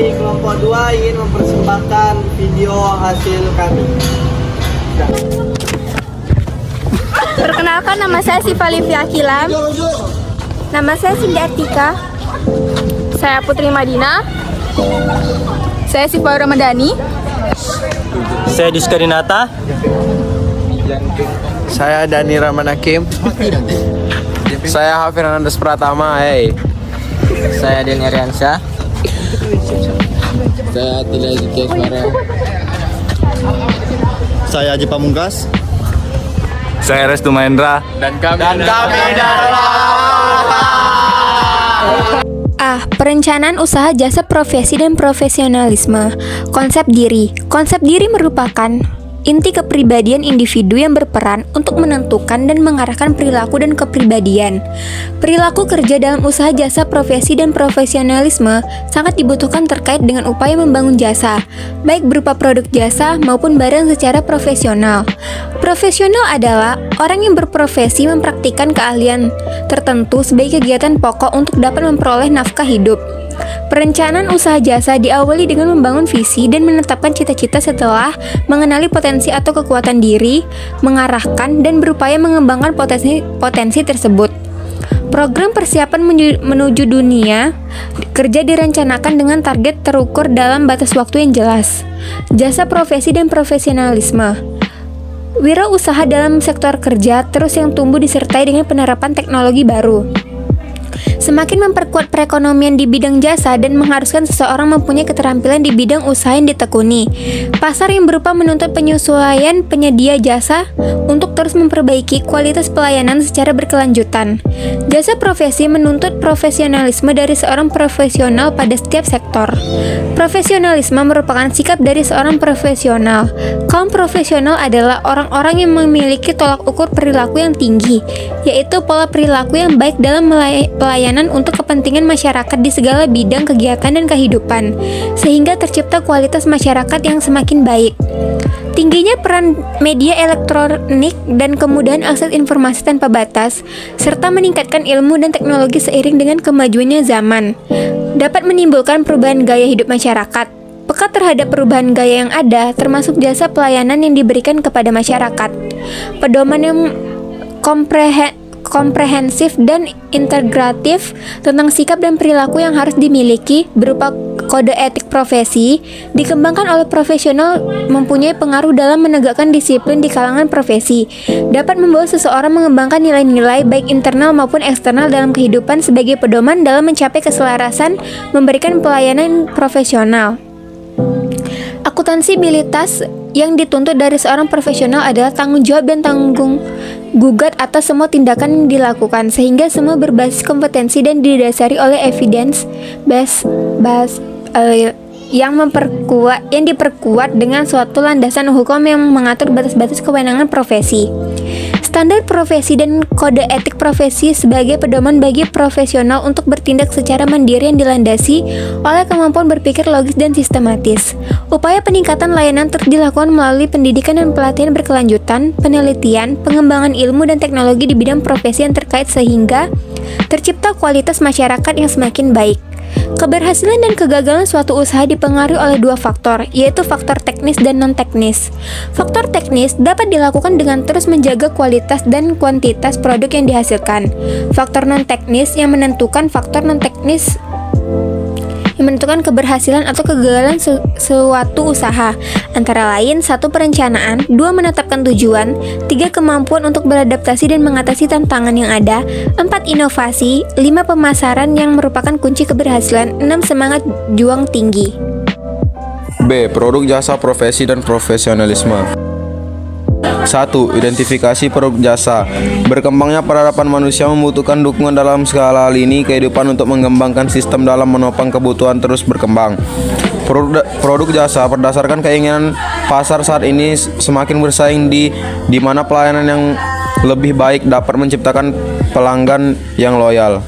dari kelompok 2 ingin mempersembahkan video hasil kami. Perkenalkan, nama saya Siva Livia Akilam. Nama saya Cindy Artika. Saya Putri Madina. Saya Siva Ramadhani. Saya Diska Dinata. Saya Dani Rahman Hakim. Saya Hafir Anandas Pratama. Saya Deni Ariansyah. Saya Atila Zikeswara. Saya Haji Pamungkas. Saya Restu Mahendra. Dan kami adalah Perencanaan usaha jasa profesi dan profesionalisme. Konsep diri. Konsep diri merupakan inti kepribadian individu yang berperan untuk menentukan dan mengarahkan perilaku dan kepribadian. Perilaku kerja dalam usaha jasa profesi dan profesionalisme sangat dibutuhkan terkait dengan upaya membangun jasa, baik berupa produk jasa maupun barang secara profesional. Profesional adalah orang yang berprofesi mempraktikkan keahlian tertentu sebagai kegiatan pokok untuk dapat memperoleh nafkah hidup. Perencanaan usaha jasa diawali dengan membangun visi dan menetapkan cita-cita setelah mengenali potensi atau kekuatan diri, mengarahkan dan berupaya mengembangkan potensi tersebut. Program persiapan menuju dunia kerja direncanakan dengan target terukur dalam batas waktu yang jelas. Jasa profesi dan profesionalisme. Wirausaha dalam sektor kerja terus yang tumbuh disertai dengan penerapan teknologi baru. Semakin memperkuat perekonomian di bidang jasa dan mengharuskan seseorang mempunyai keterampilan di bidang usaha yang ditekuni. Pasar yang berupa menuntut penyesuaian penyedia jasa untuk terus memperbaiki kualitas pelayanan secara berkelanjutan. Jasa profesi menuntut profesionalisme dari seorang profesional pada setiap sektor. Profesionalisme merupakan sikap dari seorang profesional. Kaum profesional adalah orang-orang yang memiliki tolak ukur perilaku yang tinggi, yaitu pola perilaku yang baik dalam pelayanan untuk kepentingan masyarakat di segala bidang kegiatan dan kehidupan, sehingga tercipta kualitas masyarakat yang semakin baik. Tingginya peran media elektronik dan kemudahan akses informasi tanpa batas, serta meningkatkan ilmu dan teknologi seiring dengan kemajuannya zaman, dapat menimbulkan perubahan gaya hidup masyarakat. Peka terhadap perubahan gaya yang ada, termasuk jasa pelayanan yang diberikan kepada masyarakat. Pedoman yang komprehensif dan integratif tentang sikap dan perilaku yang harus dimiliki berupa kode etik profesi dikembangkan oleh profesional mempunyai pengaruh dalam menegakkan disiplin di kalangan profesi, dapat membawa seseorang mengembangkan nilai-nilai baik internal maupun eksternal dalam kehidupan sebagai pedoman dalam mencapai keselarasan memberikan pelayanan profesional. Akuntansibilitas yang dituntut dari seorang profesional adalah tanggung jawab dan tanggung gugat atas semua tindakan yang dilakukan, sehingga semua berbasis kompetensi dan didasari oleh evidence yang diperkuat dengan suatu landasan hukum yang mengatur batas-batas kewenangan profesi. Standar profesi dan kode etik profesi sebagai pedoman bagi profesional untuk bertindak secara mandiri yang dilandasi oleh kemampuan berpikir logis dan sistematis. Upaya peningkatan layanan terus dilakukan melalui pendidikan dan pelatihan berkelanjutan, penelitian, pengembangan ilmu dan teknologi di bidang profesi yang terkait sehingga tercipta kualitas masyarakat yang semakin baik. Keberhasilan dan kegagalan suatu usaha dipengaruhi oleh dua faktor, yaitu faktor teknis dan non-teknis. Faktor teknis dapat dilakukan dengan terus menjaga kualitas dan kuantitas produk yang dihasilkan. Faktor non-teknis yang menentukan keberhasilan atau kegagalan suatu usaha, antara lain 1. Perencanaan, 2. Menetapkan tujuan, 3. Kemampuan untuk beradaptasi dan mengatasi tantangan yang ada, 4. Inovasi, 5. Pemasaran yang merupakan kunci keberhasilan, 6. Semangat juang tinggi. B. Produk jasa profesi dan profesionalisme. 1. Identifikasi produk jasa. Berkembangnya peradaban manusia membutuhkan dukungan dalam segala lini kehidupan untuk mengembangkan sistem dalam menopang kebutuhan terus berkembang. Produk jasa berdasarkan keinginan pasar saat ini semakin bersaing di mana pelayanan yang lebih baik dapat menciptakan pelanggan yang loyal.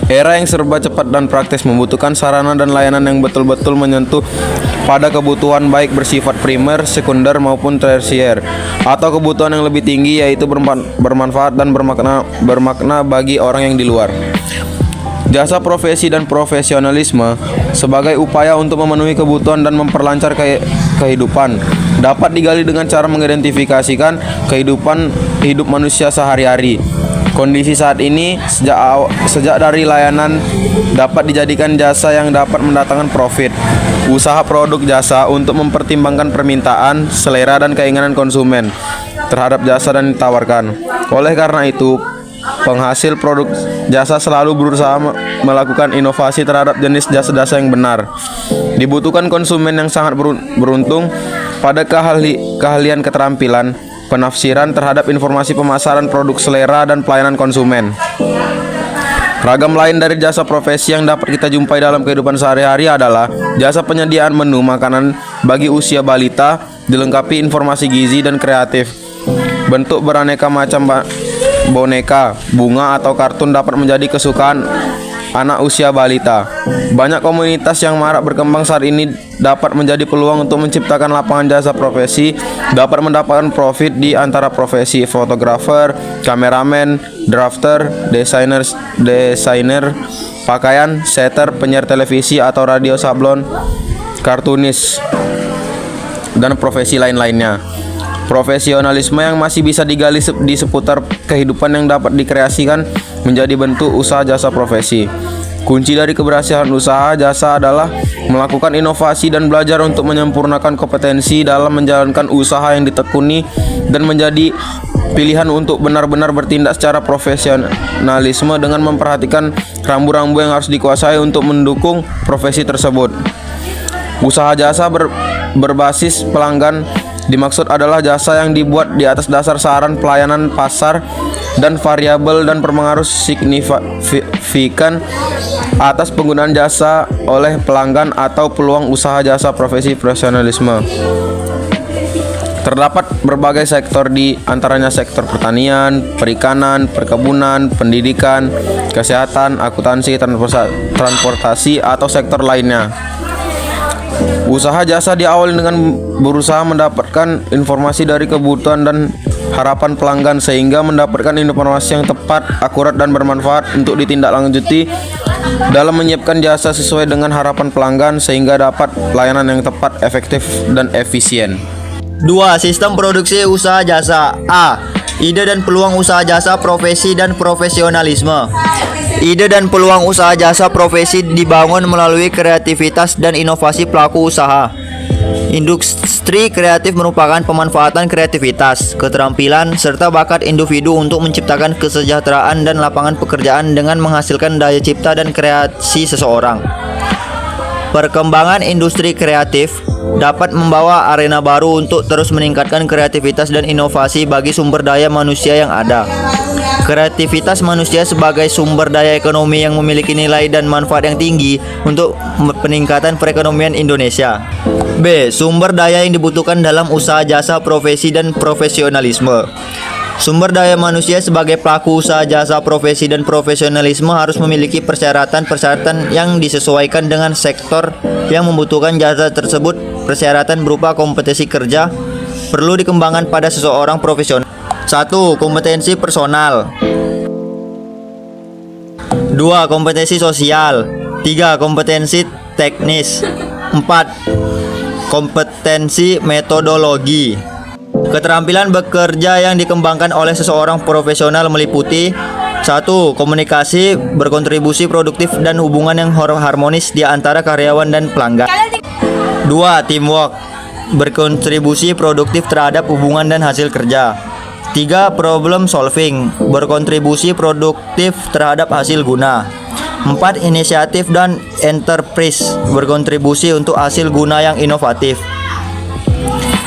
Era yang serba cepat dan praktis membutuhkan sarana dan layanan yang betul-betul menyentuh pada kebutuhan baik bersifat primer, sekunder maupun tersier, atau kebutuhan yang lebih tinggi yaitu bermanfaat dan bermakna bagi orang yang di luar. Jasa profesi dan profesionalisme sebagai upaya untuk memenuhi kebutuhan dan memperlancar kehidupan. Dapat digali dengan cara mengidentifikasikan hidup manusia sehari-hari. Kondisi saat ini sejak dari layanan dapat dijadikan jasa yang dapat mendatangkan profit. Usaha produk jasa untuk mempertimbangkan permintaan, selera dan keinginan konsumen terhadap jasa dan ditawarkan. Oleh karena itu, penghasil produk jasa selalu berusaha melakukan inovasi terhadap jenis jasa-jasa yang benar. Dibutuhkan konsumen yang sangat beruntung pada keahlian keterampilan penafsiran terhadap informasi pemasaran produk selera dan pelayanan konsumen. Ragam lain dari jasa profesi yang dapat kita jumpai dalam kehidupan sehari-hari adalah jasa penyediaan menu makanan bagi usia balita, dilengkapi informasi gizi dan kreatif. Bentuk beraneka macam boneka, bunga atau kartun dapat menjadi kesukaan anak usia balita. Banyak komunitas yang marak berkembang saat ini dapat menjadi peluang untuk menciptakan lapangan jasa profesi, dapat mendapatkan profit di antara profesi fotografer, kameramen, drafter, desainer pakaian, setter, penyiar televisi atau radio sablon, kartunis, dan profesi lain-lainnya. Profesionalisme yang masih bisa digali di seputar kehidupan yang dapat dikreasikan menjadi bentuk usaha jasa profesi. Kunci dari keberhasilan usaha jasa adalah melakukan inovasi dan belajar untuk menyempurnakan kompetensi dalam menjalankan usaha yang ditekuni dan menjadi pilihan untuk benar-benar bertindak secara profesionalisme dengan memperhatikan rambu-rambu yang harus dikuasai untuk mendukung profesi tersebut. Usaha jasa berbasis pelanggan dimaksud adalah jasa yang dibuat di atas dasar saran pelayanan pasar dan variabel dan berpengaruh signifikan atas penggunaan jasa oleh pelanggan atau peluang usaha jasa profesionalisme. Terdapat berbagai sektor di antaranya sektor pertanian, perikanan, perkebunan, pendidikan, kesehatan, akuntansi, transportasi atau sektor lainnya. Usaha jasa diawali dengan berusaha mendapatkan informasi dari kebutuhan dan harapan pelanggan sehingga mendapatkan informasi yang tepat, akurat dan bermanfaat untuk ditindaklanjuti dalam menyiapkan jasa sesuai dengan harapan pelanggan sehingga dapat pelayanan yang tepat, efektif dan efisien. 2. Sistem produksi usaha jasa. A. Ide dan peluang usaha jasa profesi dan profesionalisme. Ide dan peluang usaha jasa profesi dibangun melalui kreativitas dan inovasi pelaku usaha. Industri kreatif merupakan pemanfaatan kreativitas, keterampilan, serta bakat individu untuk menciptakan kesejahteraan dan lapangan pekerjaan dengan menghasilkan daya cipta dan kreasi seseorang. Perkembangan industri kreatif dapat membawa arena baru untuk terus meningkatkan kreativitas dan inovasi bagi sumber daya manusia yang ada. Kreativitas manusia sebagai sumber daya ekonomi yang memiliki nilai dan manfaat yang tinggi untuk peningkatan perekonomian Indonesia. B. Sumber daya yang dibutuhkan dalam usaha jasa profesi dan profesionalisme. Sumber daya manusia sebagai pelaku usaha jasa profesi dan profesionalisme harus memiliki persyaratan-persyaratan yang disesuaikan dengan sektor yang membutuhkan jasa tersebut. Persyaratan berupa kompetensi kerja perlu dikembangkan pada seseorang profesional. 1. Kompetensi personal. 2. Kompetensi sosial. 3. Kompetensi teknis. 4. Kompetensi metodologi. Keterampilan bekerja yang dikembangkan oleh seseorang profesional meliputi 1. Komunikasi, berkontribusi produktif dan hubungan yang harmonis di antara karyawan dan pelanggan. 2. Teamwork, berkontribusi produktif terhadap hubungan dan hasil kerja. 3. Problem solving, berkontribusi produktif terhadap hasil guna. 4. Inisiatif dan enterprise, berkontribusi untuk hasil guna yang inovatif.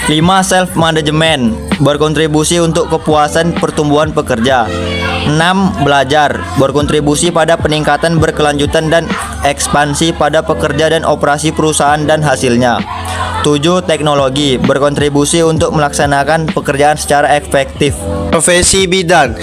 5. Self management, berkontribusi untuk kepuasan pertumbuhan pekerja. 6. Belajar, berkontribusi pada peningkatan berkelanjutan dan ekspansi pada pekerja dan operasi perusahaan dan hasilnya. 7. Teknologi, berkontribusi untuk melaksanakan pekerjaan secara efektif. Profesi bidang.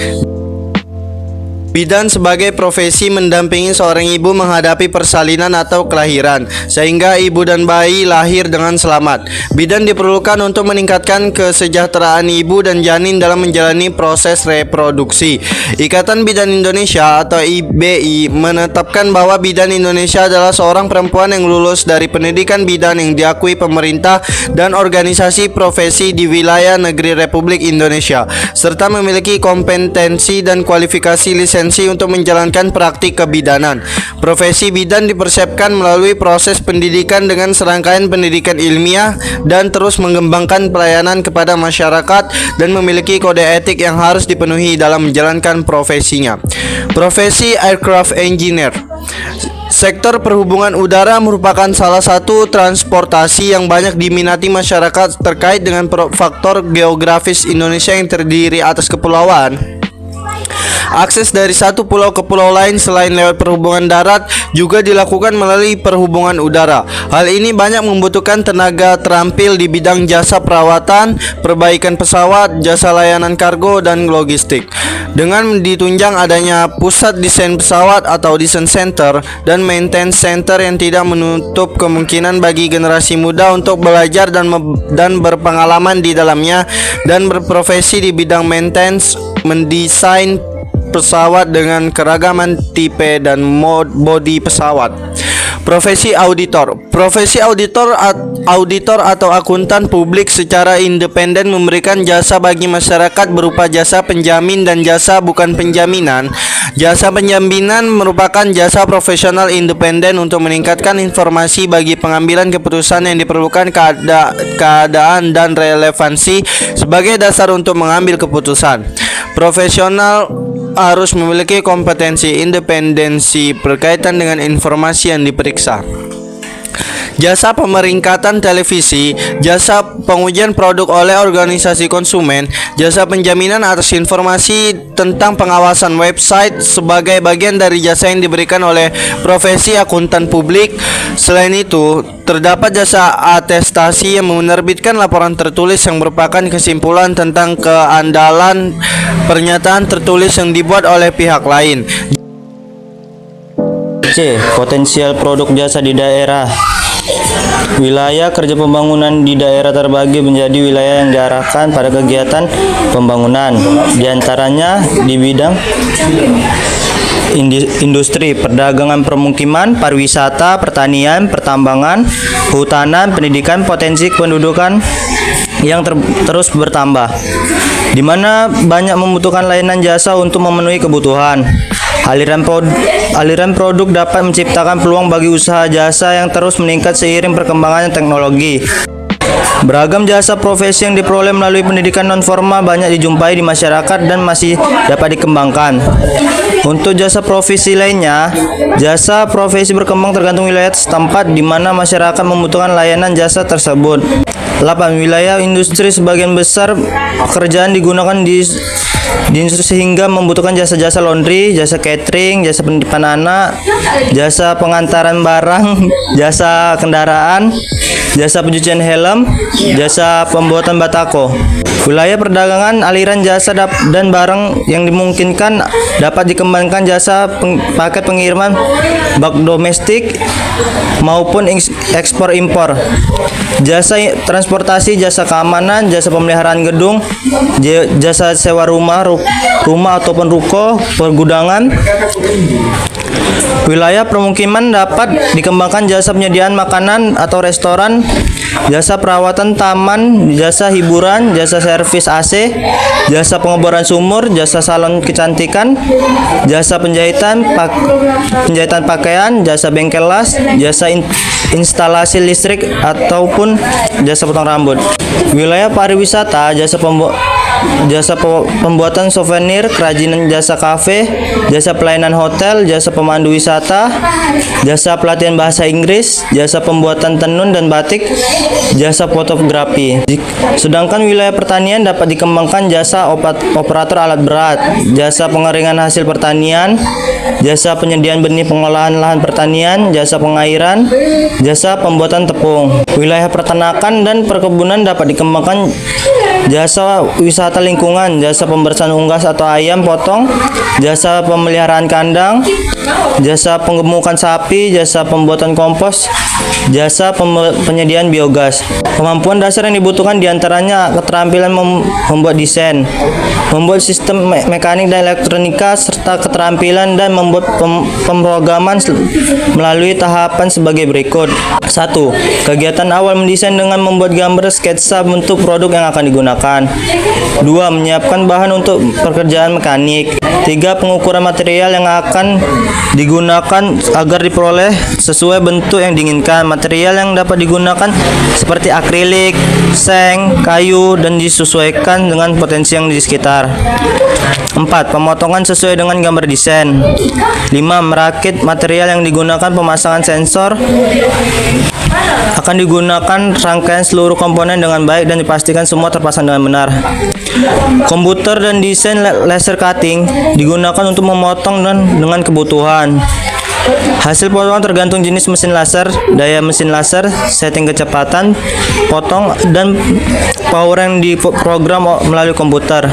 Bidan sebagai profesi mendampingi seorang ibu menghadapi persalinan atau kelahiran, sehingga ibu dan bayi lahir dengan selamat. Bidan diperlukan untuk meningkatkan kesejahteraan ibu dan janin dalam menjalani proses reproduksi. Ikatan Bidan Indonesia atau IBI menetapkan bahwa bidan Indonesia adalah seorang perempuan yang lulus dari pendidikan bidan yang diakui pemerintah dan organisasi profesi di wilayah negeri Republik Indonesia, serta memiliki kompetensi dan kualifikasi lisensi untuk menjalankan praktik kebidanan. Profesi bidan dipersiapkan melalui proses pendidikan dengan serangkaian pendidikan ilmiah dan terus mengembangkan pelayanan kepada masyarakat dan memiliki kode etik yang harus dipenuhi dalam menjalankan profesinya. Profesi aircraft engineer. Sektor perhubungan udara merupakan salah satu transportasi yang banyak diminati masyarakat terkait dengan faktor geografis Indonesia yang terdiri atas kepulauan. Akses dari satu pulau ke pulau lain selain lewat perhubungan darat juga dilakukan melalui perhubungan udara. Hal ini banyak membutuhkan tenaga terampil di bidang jasa perawatan, perbaikan pesawat, jasa layanan kargo, dan logistik. Dengan ditunjang adanya pusat desain pesawat atau design center dan maintenance center yang tidak menutup kemungkinan bagi generasi muda untuk belajar dan berpengalaman di dalamnya dan berprofesi di bidang maintenance, mendesain pesawat dengan keragaman tipe dan bodi pesawat. Profesi auditor. Profesi auditor atau akuntan publik secara independen memberikan jasa bagi masyarakat berupa jasa penjamin dan jasa bukan penjaminan. Jasa penjaminan merupakan jasa profesional independen untuk meningkatkan informasi bagi pengambilan keputusan yang diperlukan keadaan dan relevansi sebagai dasar untuk mengambil keputusan. Profesional harus memiliki kompetensi independensi berkaitan dengan informasi yang diperiksa. Jasa pemeringkatan televisi, jasa pengujian produk oleh organisasi konsumen, jasa penjaminan atas informasi tentang pengawasan website sebagai bagian dari jasa yang diberikan oleh profesi akuntan publik. Selain itu, terdapat jasa atestasi yang menerbitkan laporan tertulis yang merupakan kesimpulan tentang keandalan pernyataan tertulis yang dibuat oleh pihak lain. C. Potensial produk jasa di daerah. Wilayah kerja pembangunan di daerah terbagi menjadi wilayah yang diarahkan pada kegiatan pembangunan, diantaranya di bidang industri, perdagangan, permukiman, pariwisata, pertanian, pertambangan, kehutanan, pendidikan, potensi kependudukan yang terus bertambah, di mana banyak membutuhkan layanan jasa untuk memenuhi kebutuhan. Aliran produk dapat menciptakan peluang bagi usaha jasa yang terus meningkat seiring perkembangan teknologi. Beragam jasa profesi yang diperoleh melalui pendidikan non-formal banyak dijumpai di masyarakat dan masih dapat dikembangkan. Untuk jasa profesi lainnya, jasa profesi berkembang tergantung wilayah setempat di mana masyarakat membutuhkan layanan jasa tersebut. 8. Wilayah industri sebagian besar pekerjaan digunakan di industri sehingga membutuhkan jasa-jasa laundry, jasa catering, jasa penitipan anak, jasa pengantaran barang, jasa kendaraan, jasa pencucian helm, jasa pembuatan batako. Wilayah perdagangan, aliran jasa dan barang yang dimungkinkan dapat dikembangkan jasa paket pengiriman bak domestik maupun ekspor impor. Jasa transportasi, jasa keamanan, jasa pemeliharaan gedung, jasa sewa rumah ataupun ruko, pergudangan. Wilayah permukiman dapat dikembangkan jasa penyediaan makanan atau restoran, jasa perawatan taman, jasa hiburan, jasa servis AC, jasa pengeboran sumur, jasa salon kecantikan, jasa penjahitan pakaian, jasa bengkel las, jasa instalasi listrik ataupun jasa potong rambut. Wilayah pariwisata, jasa pembuatan souvenir, kerajinan, jasa kafe, jasa pelayanan hotel, jasa pemandu wisata, jasa pelatihan bahasa Inggris, jasa pembuatan tenun dan batik, jasa fotografi. Sedangkan wilayah pertanian dapat dikembangkan jasa operator alat berat, jasa pengeringan hasil pertanian, jasa penyediaan benih pengolahan lahan pertanian, jasa pengairan, jasa pembuatan tepung. Wilayah peternakan dan perkebunan dapat dikembangkan jasa wisata penata lingkungan, jasa pembersihan unggas atau ayam potong, jasa pemeliharaan kandang, jasa penggemukan sapi, jasa pembuatan kompos, jasa penyediaan biogas. Kemampuan dasar yang dibutuhkan diantaranya keterampilan membuat desain, membuat sistem mekanik dan elektronika, serta keterampilan dan membuat pemrograman melalui tahapan sebagai berikut. 1. Kegiatan awal mendesain dengan membuat gambar sketsa bentuk produk yang akan digunakan. 2. Menyiapkan bahan untuk pekerjaan mekanik. 3. Pengukuran material yang akan digunakan agar diperoleh sesuai bentuk yang diinginkan. Material yang dapat digunakan seperti akrilik, seng, kayu, dan disesuaikan dengan potensi yang di sekitar. 4. Pemotongan sesuai dengan gambar desain. 5. Merakit material yang digunakan, pemasangan sensor. Akan digunakan rangkaian seluruh komponen dengan baik dan dipastikan semua terpasang dengan benar. Komputer dan desain laser cutting digunakan untuk memotong dan dengan kebutuhan. Hasil potongan tergantung jenis mesin laser, daya mesin laser, setting kecepatan potong, dan power yang diprogram melalui komputer.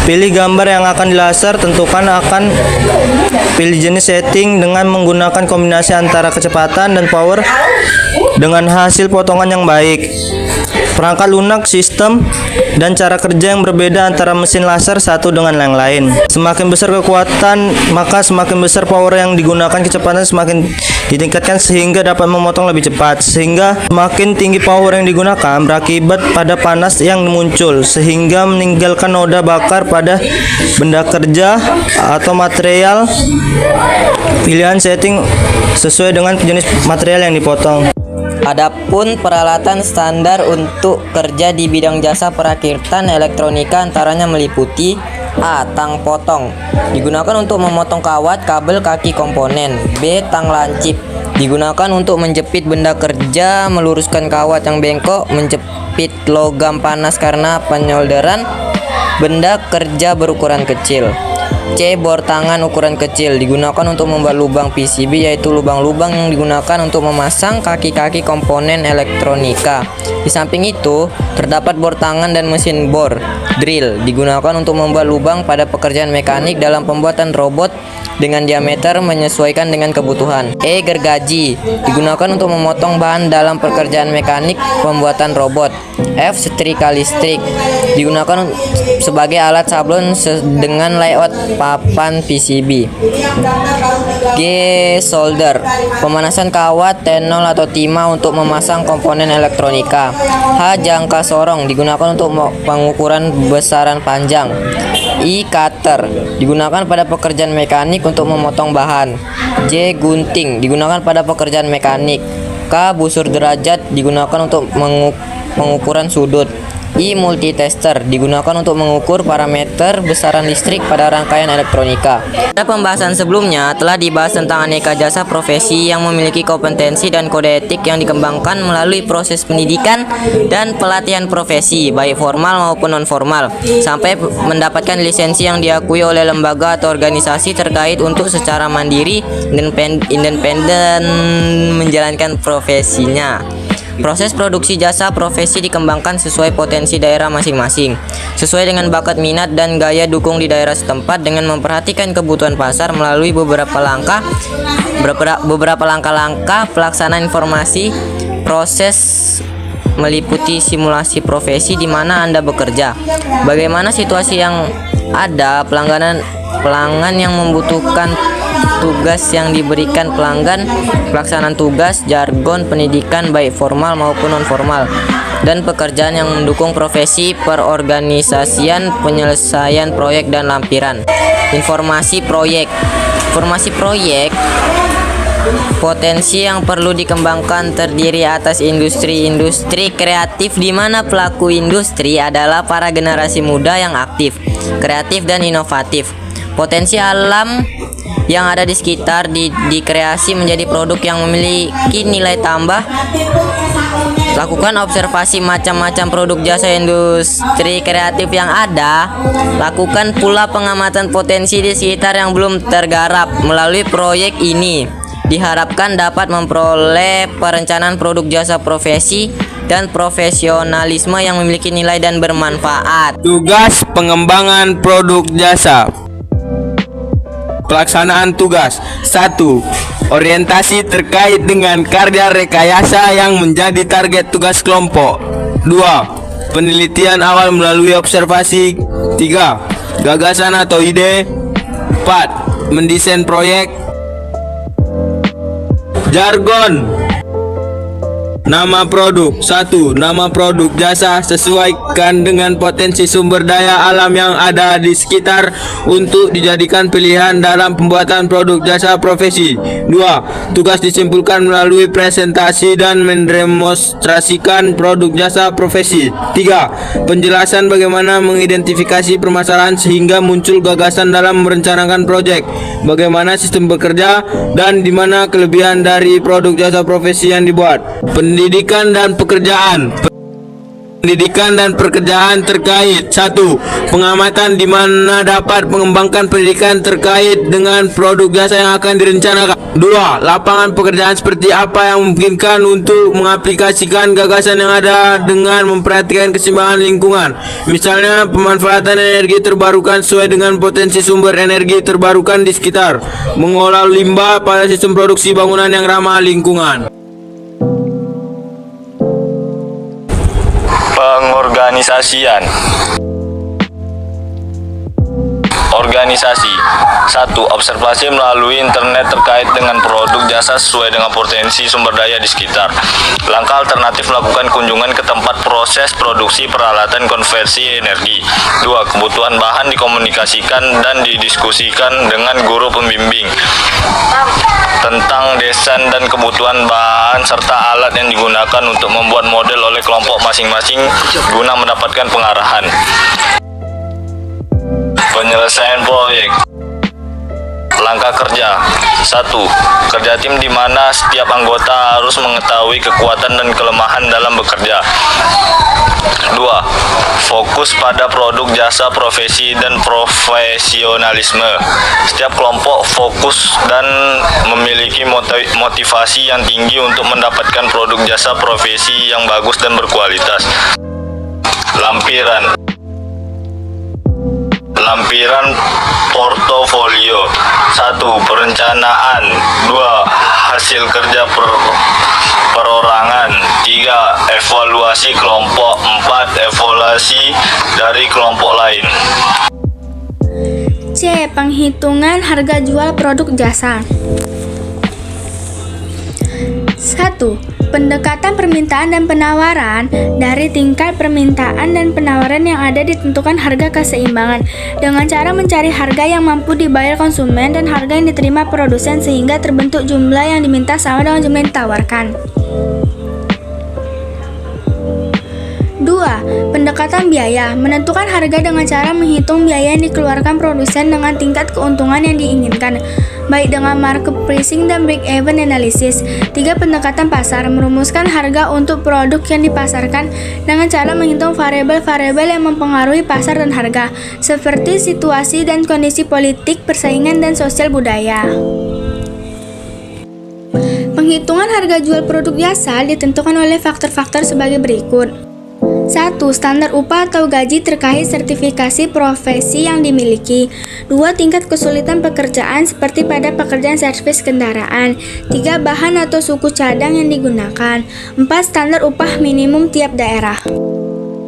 Pilih gambar yang akan dilaser, tentukan akan pilih jenis setting dengan menggunakan kombinasi antara kecepatan dan power dengan hasil potongan yang baik. Perangkat lunak, sistem, dan cara kerja yang berbeda antara mesin laser satu dengan yang lain. Semakin besar kekuatan, maka semakin besar power yang digunakan, kecepatan semakin ditingkatkan sehingga dapat memotong lebih cepat. Sehingga semakin tinggi power yang digunakan berakibat pada panas yang muncul sehingga meninggalkan noda bakar pada benda kerja atau material. Pilihan setting sesuai dengan jenis material yang dipotong. Adapun peralatan standar untuk kerja di bidang jasa perakitan elektronika antaranya meliputi: A. Tang potong, digunakan untuk memotong kawat, kabel, kaki komponen. B. Tang lancip, digunakan untuk menjepit benda kerja, meluruskan kawat yang bengkok, menjepit logam panas karena penyolderan benda kerja berukuran kecil. C. Bor tangan ukuran kecil, digunakan untuk membuat lubang PCB, yaitu lubang-lubang yang digunakan untuk memasang kaki-kaki komponen elektronika. Di samping itu, terdapat bor tangan dan mesin bor, drill, digunakan untuk membuat lubang pada pekerjaan mekanik dalam pembuatan robot dengan diameter menyesuaikan dengan kebutuhan. E. Gergaji, digunakan untuk memotong bahan dalam pekerjaan mekanik pembuatan robot. F. Setrika listrik, digunakan sebagai alat sablon dengan layout papan PCB. G. Solder, pemanasan kawat, tenol atau timah untuk memasang komponen elektronika. H. Jangka sorong, digunakan untuk pengukuran besaran panjang. I. Cutter, digunakan pada pekerjaan mekanik untuk memotong bahan. J. Gunting, digunakan pada pekerjaan mekanik. K. Busur derajat, digunakan untuk pengukuran sudut. I. Multitester, digunakan untuk mengukur parameter besaran listrik pada rangkaian elektronika. Pada pembahasan sebelumnya telah dibahas tentang aneka jasa profesi yang memiliki kompetensi dan kode etik yang dikembangkan melalui proses pendidikan dan pelatihan profesi baik formal maupun non formal sampai mendapatkan lisensi yang diakui oleh lembaga atau organisasi terkait untuk secara mandiri independen menjalankan profesinya. Proses produksi jasa profesi dikembangkan sesuai potensi daerah masing-masing, sesuai dengan bakat minat dan gaya dukung di daerah setempat dengan memperhatikan kebutuhan pasar melalui beberapa langkah pelaksanaan informasi. Proses meliputi simulasi profesi di mana Anda bekerja, bagaimana situasi yang ada, pelanggan yang membutuhkan tugas yang diberikan pelanggan, pelaksanaan tugas, jargon pendidikan baik formal maupun non formal, dan pekerjaan yang mendukung profesi, perorganisasian, penyelesaian proyek dan lampiran. Informasi proyek. Potensi yang perlu dikembangkan terdiri atas industri kreatif di mana pelaku industri adalah para generasi muda yang aktif, kreatif dan inovatif. Potensi alam yang ada di sekitar dikreasi menjadi produk yang memiliki nilai tambah. Lakukan observasi macam-macam produk jasa industri kreatif yang ada. Lakukan pula pengamatan potensi di sekitar yang belum tergarap. Melalui proyek ini diharapkan dapat memperoleh perencanaan produk jasa profesi dan profesionalisme yang memiliki nilai dan bermanfaat. Tugas pengembangan produk jasa. Pelaksanaan tugas. 1. Orientasi terkait dengan karya rekayasa yang menjadi target tugas kelompok. 2. Penelitian awal melalui observasi. 3. Gagasan atau ide. 4. Mendesain proyek. Jargon. Nama produk. 1. Nama produk jasa sesuaikan dengan potensi sumber daya alam yang ada di sekitar untuk dijadikan pilihan dalam pembuatan produk jasa profesi. 2. Tugas disimpulkan melalui presentasi dan mendemonstrasikan produk jasa profesi. 3. Penjelasan bagaimana mengidentifikasi permasalahan sehingga muncul gagasan dalam merencanakan proyek. Bagaimana sistem bekerja dan di mana kelebihan dari produk jasa profesi yang dibuat. Pendidikan dan pekerjaan. Pendidikan dan pekerjaan terkait. 1. Pengamatan di mana dapat mengembangkan pendidikan terkait dengan produk jasa yang akan direncanakan. 2. Lapangan pekerjaan seperti apa yang memungkinkan untuk mengaplikasikan gagasan yang ada dengan memperhatikan keseimbangan lingkungan. Misalnya pemanfaatan energi terbarukan sesuai dengan potensi sumber energi terbarukan di sekitar. Mengolah limbah pada sistem produksi bangunan yang ramah lingkungan. Pengorganisasian. Organisasi. 1. Observasi melalui internet terkait dengan produk jasa sesuai dengan potensi sumber daya di sekitar. Langkah alternatif melakukan kunjungan ke tempat proses produksi peralatan konversi energi. 2. Kebutuhan bahan dikomunikasikan dan didiskusikan dengan guru pembimbing tentang desain dan kebutuhan bahan serta alat yang digunakan untuk membuat model oleh kelompok masing-masing guna mendapatkan pengarahan. Penyelesaian proyek. Langkah kerja. 1. Kerja tim di mana setiap anggota harus mengetahui kekuatan dan kelemahan dalam bekerja. 2. Fokus pada produk jasa profesi dan profesionalisme. Setiap kelompok fokus dan memiliki motivasi yang tinggi untuk mendapatkan produk jasa profesi yang bagus dan berkualitas. Lampiran portofolio. 1. Perencanaan. 2. Hasil kerja perorangan. 3. Evaluasi kelompok. 4. Evaluasi dari kelompok lain. C. Penghitungan harga jual produk jasa. 1. Pendekatan permintaan dan penawaran. Dari tingkat permintaan dan penawaran yang ada ditentukan harga keseimbangan dengan cara mencari harga yang mampu dibayar konsumen dan harga yang diterima produsen sehingga terbentuk jumlah yang diminta sama dengan jumlah yang ditawarkan. 2. Pendekatan biaya. Menentukan harga dengan cara menghitung biaya yang dikeluarkan produsen dengan tingkat keuntungan yang diinginkan, baik dengan market pricing dan break-even analysis. 3. Pendekatan pasar. Merumuskan harga untuk produk yang dipasarkan dengan cara menghitung variabel-variabel yang mempengaruhi pasar dan harga, seperti situasi dan kondisi politik, persaingan, dan sosial budaya. Penghitungan harga jual produk jasa ditentukan oleh faktor-faktor sebagai berikut. 1. Standar upah atau gaji terkait sertifikasi profesi yang dimiliki. 2. Tingkat kesulitan pekerjaan seperti pada pekerjaan servis kendaraan. 3. Bahan atau suku cadang yang digunakan. 4. Standar upah minimum tiap daerah.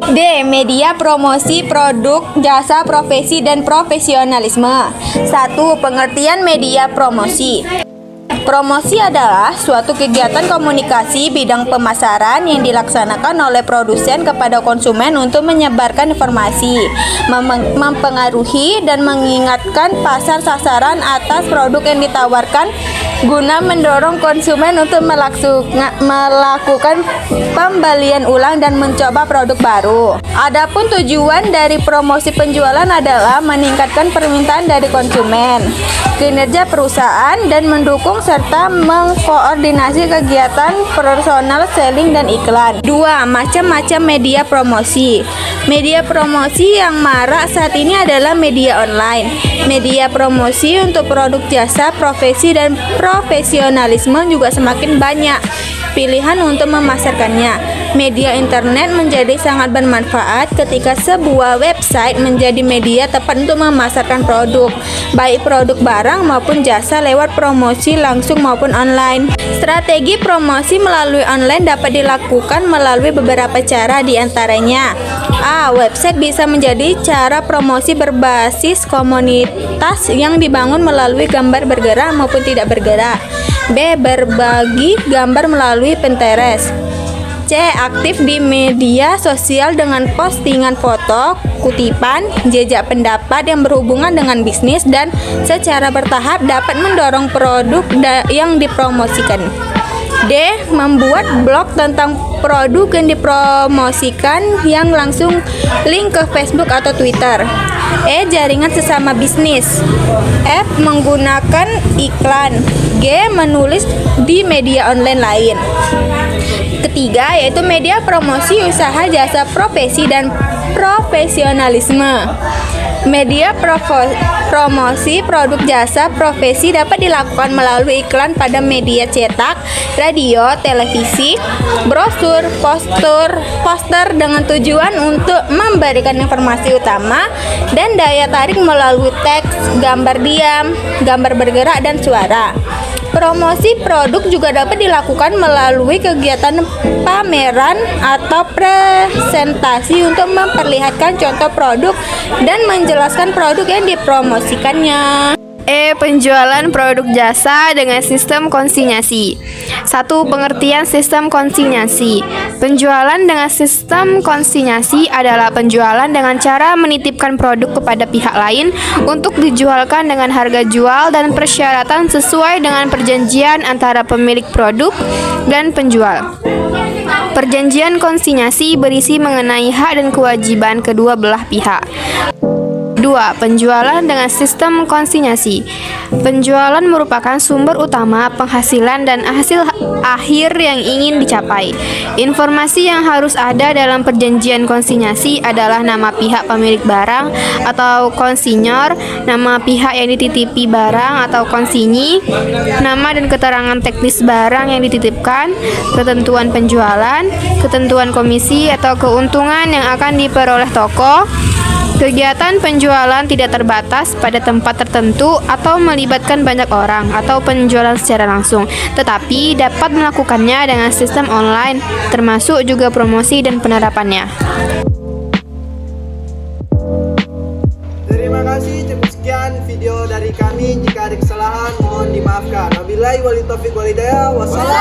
D. Media promosi produk, jasa, profesi, dan profesionalisme. 1. Pengertian media promosi. Promosi adalah suatu kegiatan komunikasi bidang pemasaran yang dilaksanakan oleh produsen kepada konsumen untuk menyebarkan informasi, mempengaruhi dan mengingatkan pasar sasaran atas produk yang ditawarkan guna mendorong konsumen untuk melakukan pembelian ulang dan mencoba produk baru. Adapun tujuan dari promosi penjualan adalah meningkatkan permintaan dari konsumen, kinerja perusahaan, dan mendukung servis serta mengkoordinasi kegiatan personal selling dan iklan. 2. Macam-macam media promosi. Media promosi yang marak saat ini adalah media online. Media promosi untuk produk jasa, profesi, dan profesionalisme juga semakin banyak pilihan untuk memasarkannya. Media internet menjadi sangat bermanfaat ketika sebuah website menjadi media tepat untuk memasarkan produk, baik produk barang maupun jasa lewat promosi langsung maupun online. Strategi promosi melalui online dapat dilakukan melalui beberapa cara, diantaranya: A. Website bisa menjadi cara promosi berbasis komunitas yang dibangun melalui gambar bergerak maupun tidak bergerak. B. Berbagi gambar melalui Pinterest. C. Aktif di media sosial dengan postingan foto, kutipan, jejak pendapat yang berhubungan dengan bisnis dan secara bertahap dapat mendorong produk yang dipromosikan. D. Membuat blog tentang produk yang dipromosikan yang langsung link ke Facebook atau Twitter. E. Jaringan sesama bisnis. F. Menggunakan iklan. G. Menulis di media online lain. Ketiga, yaitu media promosi usaha jasa profesi dan profesionalisme. Media promosi produk jasa profesi dapat dilakukan melalui iklan pada media cetak, radio, televisi, brosur, poster dengan tujuan untuk memberikan informasi utama dan daya tarik melalui teks, gambar diam, gambar bergerak, dan suara. Promosi produk juga dapat dilakukan melalui kegiatan pameran atau presentasi untuk memperlihatkan contoh produk dan menjelaskan produk yang dipromosikannya. E. Penjualan produk jasa dengan sistem konsinyasi. 1. Pengertian sistem konsinyasi. Penjualan dengan sistem konsinyasi adalah penjualan dengan cara menitipkan produk kepada pihak lain untuk dijualkan dengan harga jual dan persyaratan sesuai dengan perjanjian antara pemilik produk dan penjual. Perjanjian konsinyasi berisi mengenai hak dan kewajiban kedua belah pihak. 2. Penjualan dengan sistem konsinyasi. Penjualan merupakan sumber utama penghasilan dan hasil akhir yang ingin dicapai. Informasi yang harus ada dalam perjanjian konsinyasi adalah nama pihak pemilik barang atau konsinyor, nama pihak yang dititipi barang atau konsinyi, nama dan keterangan teknis barang yang dititipkan, ketentuan penjualan, ketentuan komisi atau keuntungan yang akan diperoleh toko. Kegiatan penjualan tidak terbatas pada tempat tertentu atau melibatkan banyak orang atau penjualan secara langsung, tetapi dapat melakukannya dengan sistem online, termasuk juga promosi dan penerapannya. Terima kasih, cukup sekian video dari kami. Jika ada kesalahan mohon dimaafkan. Wabillahi wal taufiq wal hidayah. Wassalamualaikum.